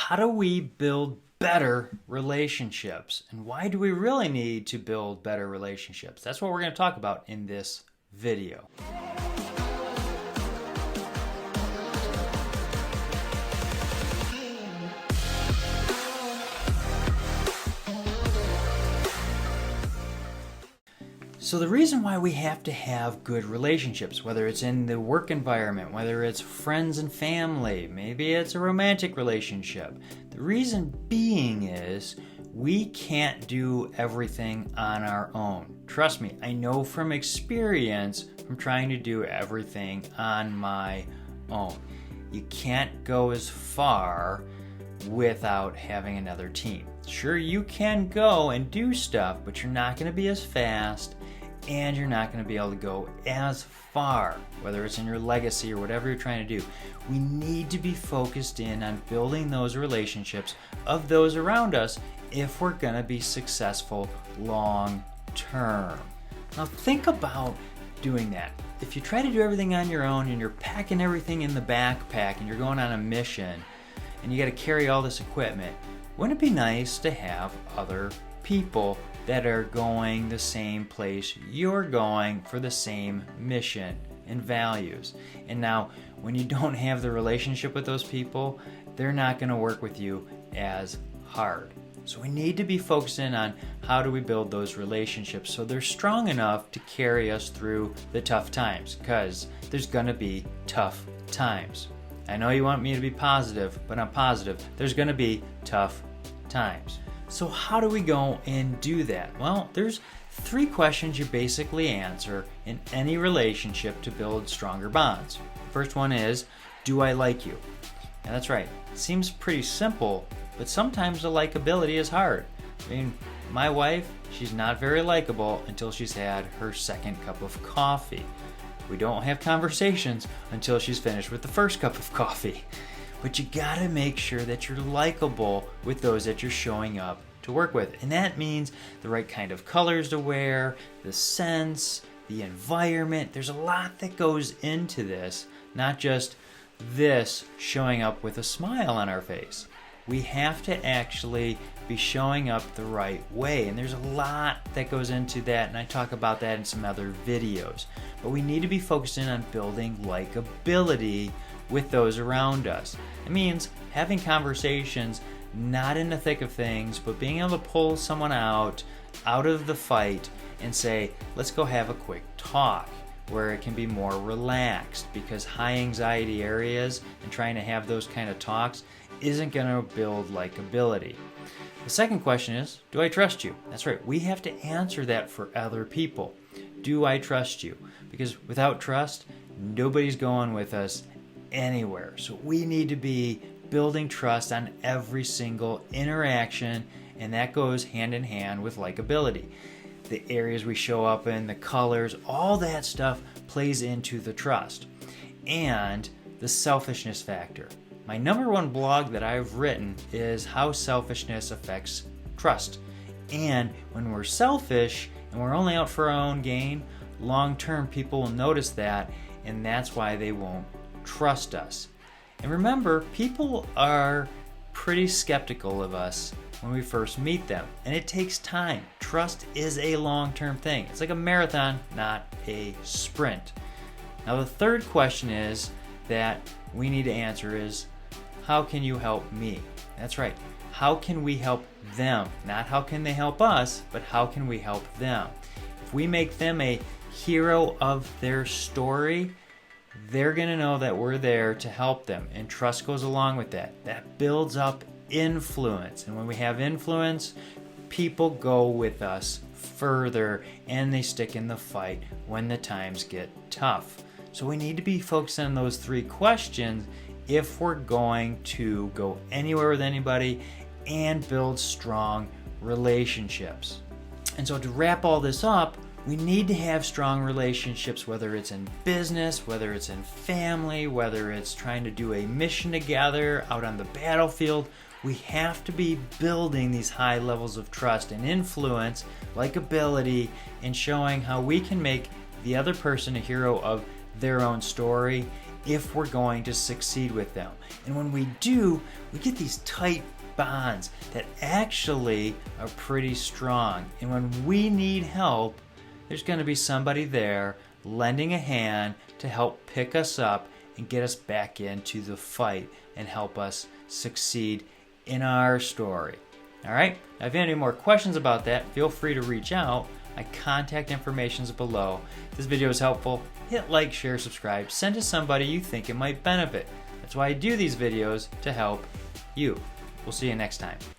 how do we build better relationships? And why do we really need to build better relationships? That's what we're going to talk about in this video. So the reason why we have to have good relationships, whether it's in the work environment, whether it's friends and family, maybe it's a romantic relationship, the reason being is we can't do everything on our own. Trust me, I know from experience from trying to do everything on my own. You can't go as far without having another team. Sure, you can go and do stuff, but you're not going to be as fast and you're not going to be able to go as far, whether it's in your legacy or whatever you're trying to do. We need to be focused in on building those relationships of those around us if we're going to be successful long term. Now think about doing that. If you try to do everything on your own and you're packing everything in the backpack and you're going on a mission and you got to carry all this equipment, wouldn't it be nice to have other people that are going the same place you're going for the same mission and values? And now, when you don't have the relationship with those people, they're not going to work with you as hard. So we need to be focusing on how do we build those relationships so they're strong enough to carry us through the tough times, because there's going to be tough times. I know you want me to be positive, but I'm positive. There's going to be tough times. So how do we go and do that? Well, there's 3 questions you basically answer in any relationship to build stronger bonds. The first one is, do I like you? And that's right. It seems pretty simple, but sometimes the likability is hard. I mean, my wife, she's not very likable until she's had her second cup of coffee. We don't have conversations until she's finished with the first cup of coffee. But you gotta make sure that you're likable with those that you're showing up to work with. And that means the right kind of colors to wear, the scents, the environment. There's a lot that goes into this, not just this showing up with a smile on our face. We have to actually be showing up the right way. And there's a lot that goes into that, and I talk about that in some other videos. But we need to be focusing on building likability with those around us. It means having conversations not in the thick of things, but being able to pull someone out of the fight and say, let's go have a quick talk, where it can be more relaxed, because high anxiety areas and trying to have those kind of talks isn't going to build likability. The second question is, do I trust you? That's right, we have to answer that for other people. Do I trust you? Because without trust, nobody's going with us anywhere. So we need to be building trust on every single interaction, and that goes hand in hand with likability. The areas we show up in, the colors, all that stuff plays into the trust. And the selfishness factor. My number 1 blog that I've written is how selfishness affects trust. And when we're selfish and we're only out for our own gain, long term people will notice that, and that's why they won't trust us. And remember, people are pretty skeptical of us when we first meet them, and it takes time. Trust is a long-term thing. It's like a marathon, not a sprint. Now the third question is that we need to answer is, how can you help me? That's right. How can we help them? Not how can they help us, but how can we help them? If we make them a hero of their story, they're going to know that we're there to help them, and trust goes along with that. That builds up influence, and when we have influence, people go with us further and they stick in the fight when the times get tough. So we need to be focused on those 3 questions if we're going to go anywhere with anybody and build strong relationships. And so to wrap all this up, we need to have strong relationships, whether it's in business, whether it's in family, whether it's trying to do a mission together out on the battlefield. We have to be building these high levels of trust and influence, likability, and showing how we can make the other person a hero of their own story if we're going to succeed with them. And when we do, we get these tight bonds that actually are pretty strong. And when we need help, there's going to be somebody there lending a hand to help pick us up and get us back into the fight and help us succeed in our story. All right? Now, if you have any more questions about that, feel free to reach out. My contact information is below. If this video is helpful, hit like, share, subscribe, send to somebody you think it might benefit. That's why I do these videos, to help you. We'll see you next time.